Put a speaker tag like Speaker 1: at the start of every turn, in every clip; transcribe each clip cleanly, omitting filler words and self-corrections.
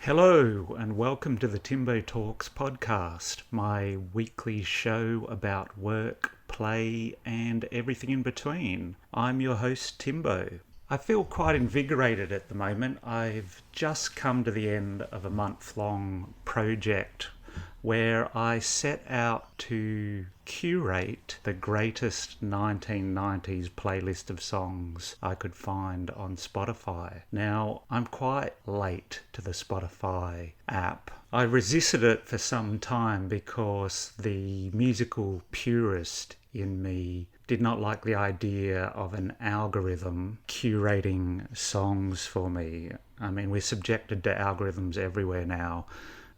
Speaker 1: Hello and welcome to the Timbo Talks podcast, my weekly show about work, play and everything in between. I'm your host Timbo. I feel quite invigorated at the moment. I've just come to the end of a month-long project where I set out to curate the greatest 1990s playlist of songs I could find on Spotify. Now, I'm quite late to the Spotify app. I resisted it for some time because the musical purist in me did not like the idea of an algorithm curating songs for me. I mean, we're subjected to algorithms everywhere now,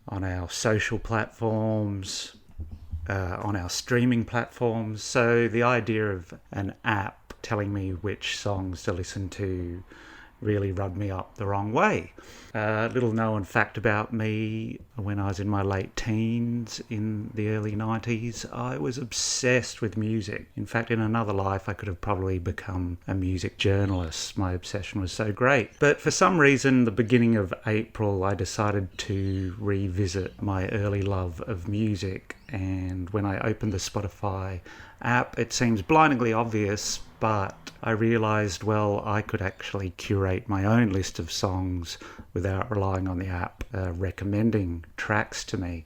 Speaker 1: on our social platforms, on our streaming platforms. So the idea of an app telling me which songs to listen to really rubbed me up the wrong way. Little known fact about me, when I was in my late teens in the early 90s, I was obsessed with music. In fact, in another life, I could have probably become a music journalist. My obsession was so great. But for some reason, the beginning of April, I decided to revisit my early love of music. And when I opened the Spotify app, it seems blindingly obvious, but I realised, well, I could actually curate my own list of songs without relying on the app recommending tracks to me.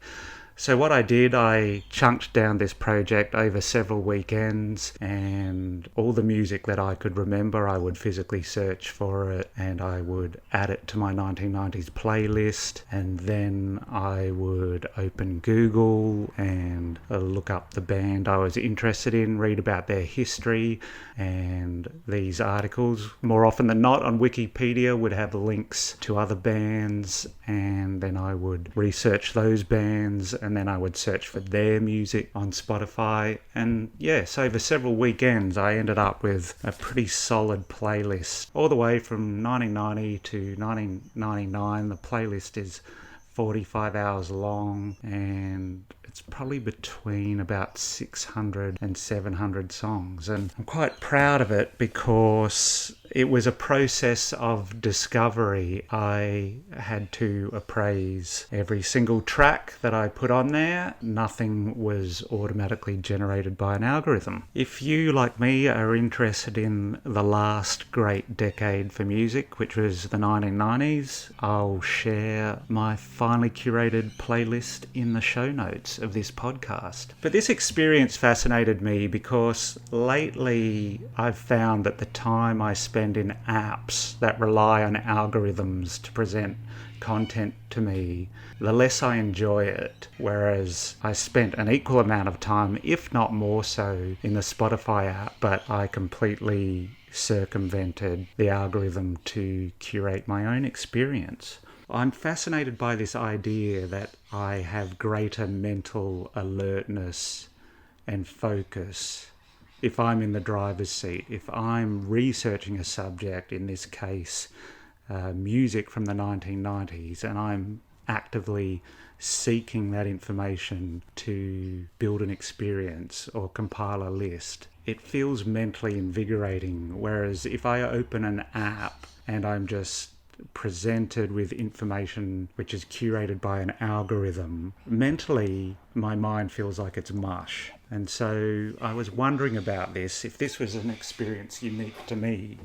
Speaker 1: So what I did, I chunked down this project over several weekends, and all the music that I could remember, I would physically search for it and I would add it to my 1990s playlist, and then I would open Google and look up the band I was interested in, read about their history, and these articles, more often than not on Wikipedia, would have links to other bands, and then I would research those bands, and then I would search for their music on Spotify. And yes, over several weekends I ended up with a pretty solid playlist. All the way from 1990 to 1999, the playlist is 45 hours long, and it's probably between about 600 and 700 songs. And I'm quite proud of it because it was a process of discovery. I had to appraise every single track that I put on there. Nothing was automatically generated by an algorithm. If you, like me, are interested in the last great decade for music, which was the 1990s, I'll share my finely curated playlist in the show notes of this podcast. But this experience fascinated me because lately I've found that the time I spend in apps that rely on algorithms to present content to me, the less I enjoy it. Whereas I spent an equal amount of time, if not more so, in the Spotify app, but I completely circumvented the algorithm to curate my own experience. I'm fascinated by this idea that I have greater mental alertness and focus if I'm in the driver's seat, if I'm researching a subject, in this case music from the 1990s, and I'm actively seeking that information to build an experience or compile a list. It feels mentally invigorating, whereas if I open an app and I'm just presented with information which is curated by an algorithm, mentally my mind feels like it's mush. And so I was wondering about this, if this was an experience unique to me.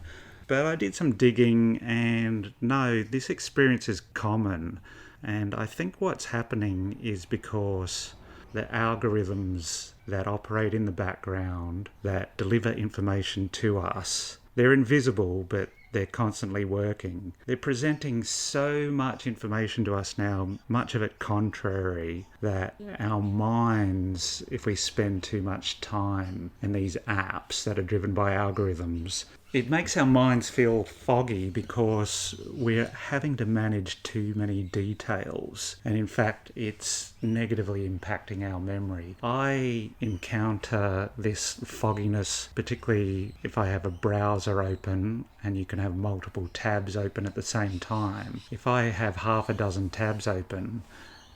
Speaker 1: But I did some digging, and no, this experience is common. And I think what's happening is because the algorithms that operate in the background, that deliver information to us, they're invisible, but they're constantly working. They're presenting so much information to us now, much of it contrary, that our minds, if we spend too much time in these apps that are driven by algorithms, it makes our minds feel foggy because we're having to manage too many details. And in fact, it's negatively impacting our memory. I encounter this fogginess, particularly if I have a browser open, and you can have multiple tabs open at the same time. If I have half a dozen tabs open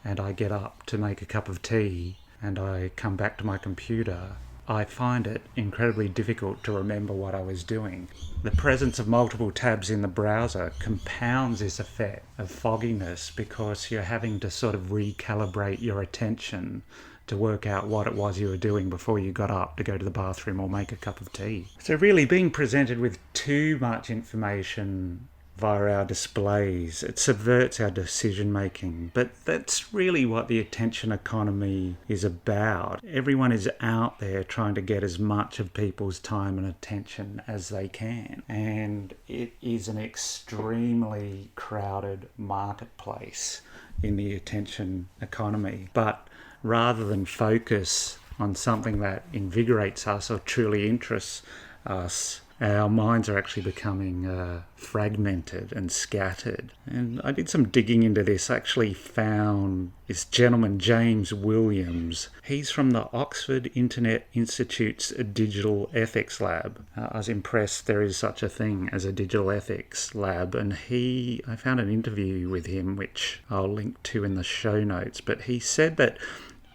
Speaker 1: and I get up to make a cup of tea and I come back to my computer, I find it incredibly difficult to remember what I was doing. The presence of multiple tabs in the browser compounds this effect of fogginess because you're having to sort of recalibrate your attention to work out what it was you were doing before you got up to go to the bathroom or make a cup of tea. So really being presented with too much information via our displays, it subverts our decision making. But that's really what the attention economy is about. Everyone is out there trying to get as much of people's time and attention as they can. And it is an extremely crowded marketplace in the attention economy. But rather than focus on something that invigorates us or truly interests us, our minds are actually becoming fragmented and scattered. And I did some digging into this. I actually found this gentleman, James Williams. He's from the Oxford Internet Institute's Digital Ethics Lab. I was impressed there is such a thing as a digital ethics lab. And I found an interview with him, which I'll link to in the show notes. But he said that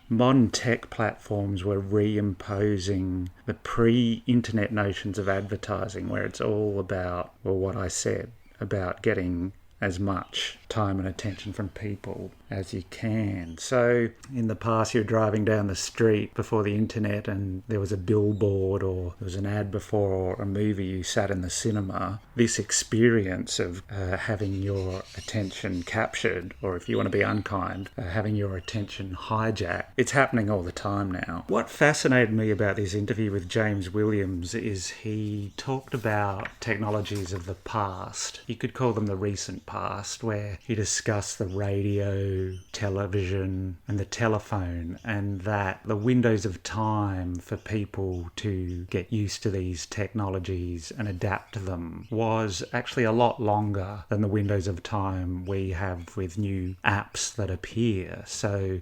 Speaker 1: modern tech platforms were reimposing the pre-internet notions of advertising, where it's all about, well, what I said, about getting as much time and attention from people as you can. So in the past, you're driving down the street before the internet and there was a billboard or there was an ad before a movie, you sat in the cinema. This experience of having your attention captured, or if you want to be unkind, having your attention hijacked, it's happening all the time now. What fascinated me about this interview with James Williams is he talked about technologies of the past. You could call them the recent past, where he discussed the radio, television, and the telephone, and that the windows of time for people to get used to these technologies and adapt to them was actually a lot longer than the windows of time we have with new apps that appear. So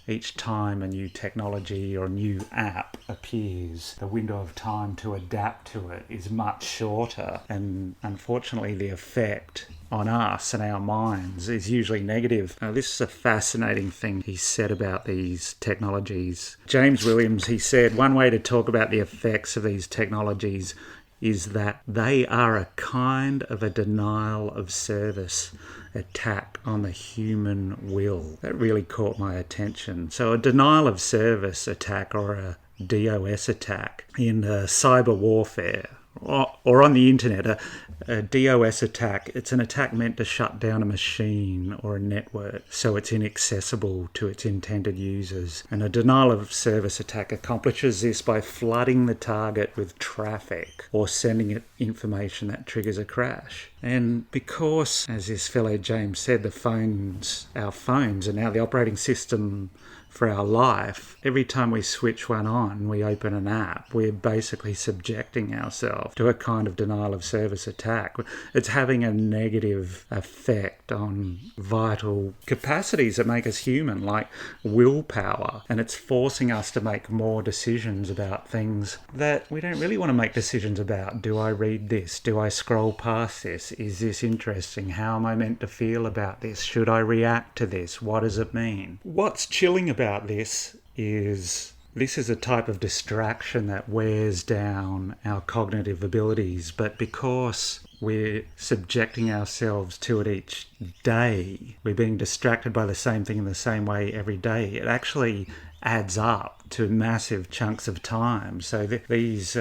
Speaker 1: each time a new technology or a new app appears, the window of time to adapt to it is much shorter. And unfortunately, the effect on us and our minds is usually negative. This is a fascinating thing he said about these technologies. James Williams, he said, one way to talk about the effects of these technologies is that they are a kind of a denial of service attack on the human will. That really caught my attention. So a denial of service attack, or a DOS attack in cyber warfare, or on the internet, a DOS attack, it's an attack meant to shut down a machine or a network so it's inaccessible to its intended users. And a denial of service attack accomplishes this by flooding the target with traffic or sending it information that triggers a crash. And because, as this fellow James said, our phones are now the operating system for our life, every time we switch one on, we open an app, we're basically subjecting ourselves to a kind of denial of service attack. It's having a negative effect on vital capacities that make us human, like willpower, and it's forcing us to make more decisions about things that we don't really want to make decisions about. Do I read this? Do I scroll past this? Is this interesting? How am I meant to feel about this? Should I react to this? What does it mean? What's chilling about this is a type of distraction that wears down our cognitive abilities, but because we're subjecting ourselves to it each day, we're being distracted by the same thing in the same way every day, it actually adds up to massive chunks of time. So these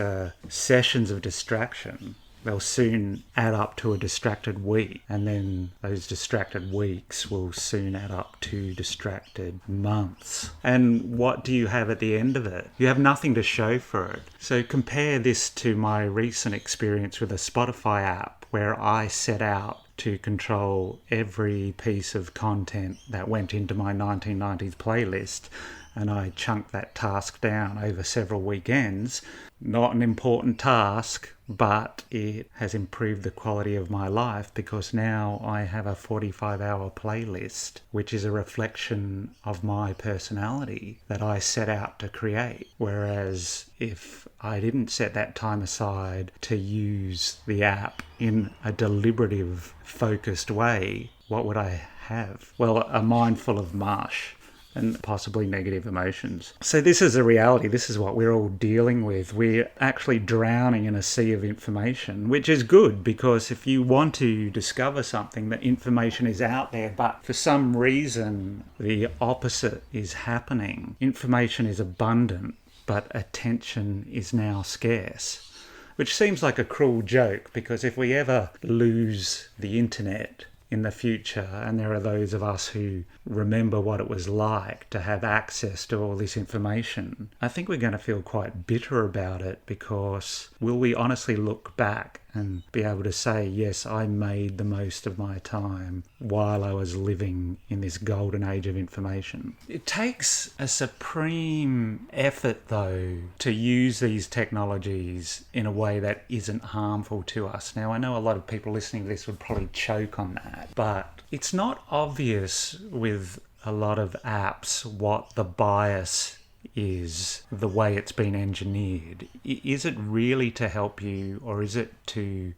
Speaker 1: sessions of distraction, they'll soon add up to a distracted week, and then those distracted weeks will soon add up to distracted months. And what do you have at the end of it? You have nothing to show for it. So compare this to my recent experience with a Spotify app, where I set out to control every piece of content that went into my 1990s playlist, and I chunked that task down over several weekends. Not an important task, but it has improved the quality of my life because now I have a 45-hour playlist, which is a reflection of my personality that I set out to create. Whereas if I didn't set that time aside to use the app in a deliberative, focused way, what would I have? Well, a mind full of mush. and possibly negative emotions. So this is a reality. This is what we're all dealing with. We're actually drowning in a sea of information, which is good, because if you want to discover something, that information is out there, but for some reason the opposite is happening. Information is abundant, but attention is now scarce. Which seems like a cruel joke, because if we ever lose the internet in the future, and there are those of us who remember what it was like to have access to all this information, I think we're going to feel quite bitter about it, because will we honestly look back and be able to say, yes, I made the most of my time while I was living in this golden age of information? It takes a supreme effort, though, to use these technologies in a way that isn't harmful to us. Now, I know a lot of people listening to this would probably choke on that, but it's not obvious with a lot of apps what the bias is, the way it's been engineered. Is it really to help you, or is it to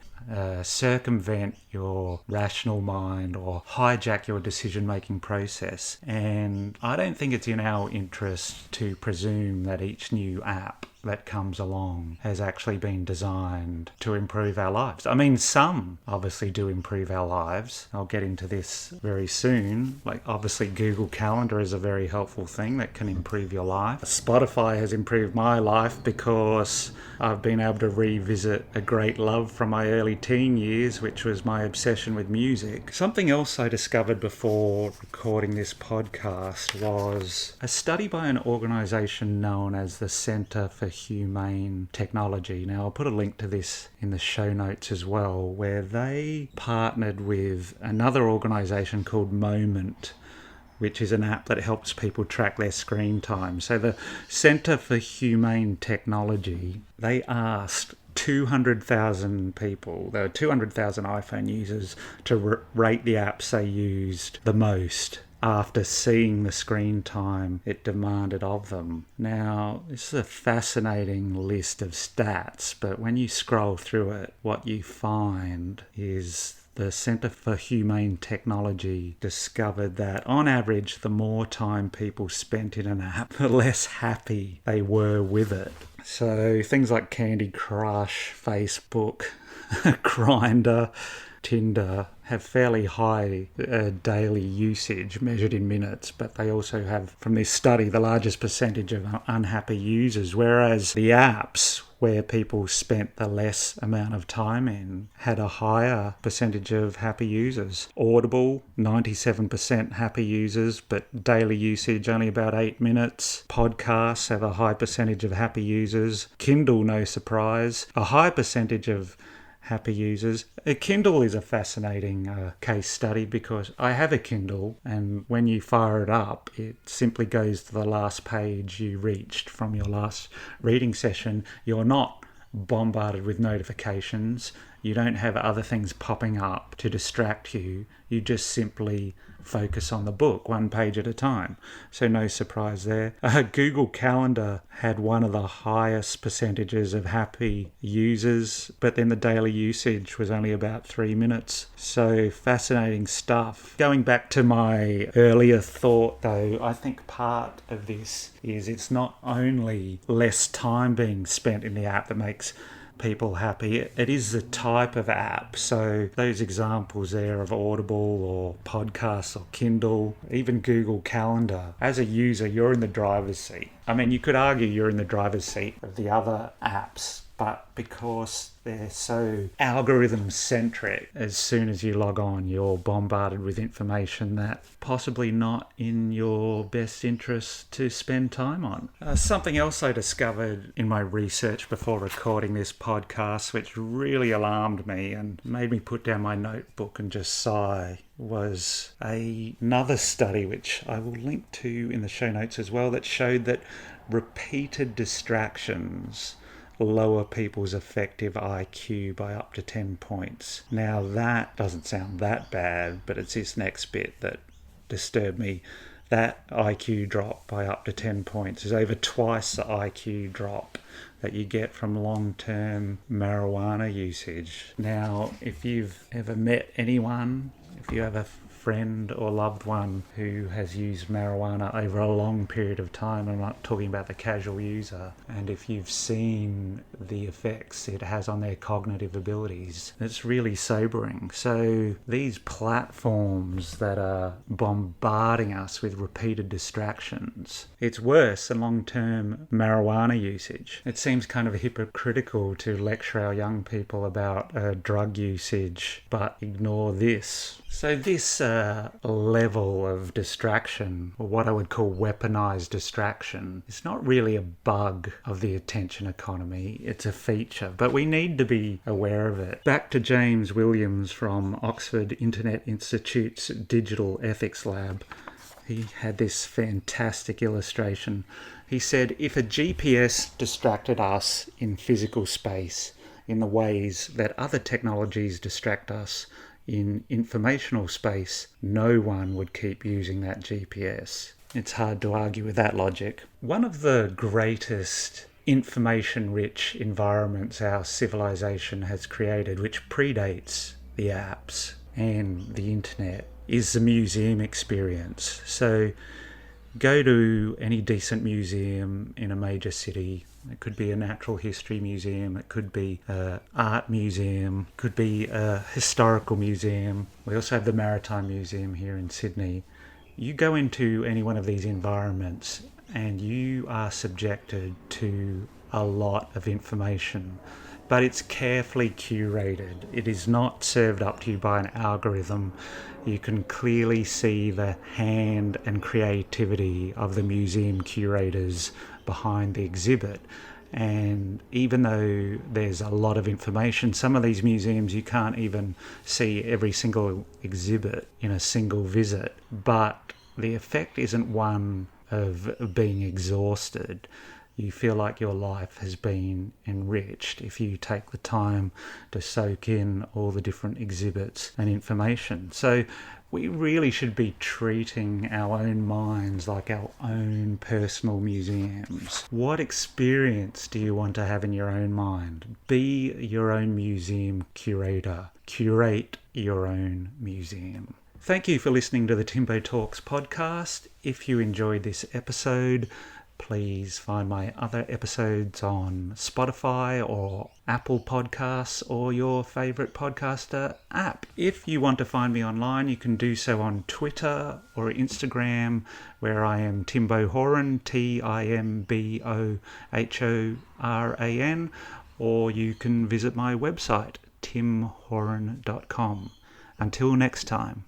Speaker 1: circumvent your rational mind or hijack your decision-making process? And I don't think it's in our interest to presume that each new app that comes along has actually been designed to improve our lives. I mean, some obviously do improve our lives. I'll get into this very soon. Like, obviously Google Calendar is a very helpful thing that can improve your life. Spotify has improved my life because I've been able to revisit a great love from my early teen years, which was my obsession with music. Something else I discovered before recording this podcast was a study by an organisation known as the Centre for Humane Technology. Now, I'll put a link to this in the show notes as well, where they partnered with another organisation called Moment, which is an app that helps people track their screen time. So the Centre for Humane Technology, they asked 200,000 people, there were 200,000 iPhone users, to rate the apps they used the most after seeing the screen time it demanded of them. Now, this is a fascinating list of stats, but when you scroll through it, what you find is the Centre for Humane Technology discovered that, on average, the more time people spent in an app, the less happy they were with it. So things like Candy Crush, Facebook, Grindr, Tinder have fairly high daily usage measured in minutes, but they also have, from this study, the largest percentage of unhappy users, whereas the apps where people spent the less amount of time in had a higher percentage of happy users. Audible, 97% happy users, but daily usage only about 8 minutes. Podcasts have a high percentage of happy users. Kindle, no surprise, a high percentage of happy users. A Kindle is a fascinating case study, because I have a Kindle, and when you fire it up, it simply goes to the last page you reached from your last reading session. You're not bombarded with notifications. You don't have other things popping up to distract you. You just simply focus on the book, one page at a time. So no surprise there. Google Calendar had one of the highest percentages of happy users, but then the daily usage was only about 3 minutes. So fascinating stuff. Going back to my earlier thought, though, I think part of this is it's not only less time being spent in the app that makes people happy, it is the type of app. So those examples there of Audible or podcasts or Kindle, even Google Calendar, as a user, you're in the driver's seat. I mean, you could argue you're in the driver's seat of the other apps, but because they're so algorithm-centric, as soon as you log on, you're bombarded with information that possibly not in your best interest to spend time on. Something else I discovered in my research before recording this podcast, which really alarmed me and made me put down my notebook and just sigh, was another study, which I will link to in the show notes as well, that showed that repeated distractions lower people's effective IQ by up to 10 points. Now, that doesn't sound that bad, but it's this next bit that disturbed me. That IQ drop by up to 10 points is over twice the IQ drop that you get from long-term marijuana usage. Now, if you've ever met anyone, if you have a friend or loved one who has used marijuana over a long period of time. I'm not talking about the casual user. And if you've seen the effects it has on their cognitive abilities, it's really sobering. So these platforms that are bombarding us with repeated distractions, it's worse than long-term marijuana usage. It seems kind of hypocritical to lecture our young people about drug usage but ignore this. So this level of distraction, or what I would call weaponized distraction, is not really a bug of the attention economy, it's a feature, but we need to be aware of it. Back to James Williams from Oxford Internet Institute's Digital Ethics Lab. He had this fantastic illustration. He said, if a GPS distracted us in physical space in the ways that other technologies distract us in informational space, no one would keep using that GPS. It's hard to argue with that logic. One of the greatest information-rich environments our civilization has created, which predates the apps and the internet, is the museum experience. So go to any decent museum in a major city. It could be a natural history museum, it could be an art museum, it could be a historical museum. We also have the Maritime Museum here in Sydney. You go into any one of these environments and you are subjected to a lot of information, but it's carefully curated. It is not served up to you by an algorithm. You can clearly see the hand and creativity of the museum curators behind the exhibit. And even though there's a lot of information, some of these museums you can't even see every single exhibit in a single visit. But the effect isn't one of being exhausted. You feel like your life has been enriched if you take the time to soak in all the different exhibits and information. So we really should be treating our own minds like our own personal museums. What experience do you want to have in your own mind? Be your own museum curator. Curate your own museum. Thank you for listening to the Timbo Talks podcast. If you enjoyed this episode, please find my other episodes on Spotify or Apple Podcasts or your favourite podcaster app. If you want to find me online, you can do so on Twitter or Instagram, where I am Timbo Horan, TimboHoran, or you can visit my website, timhoran.com. Until next time.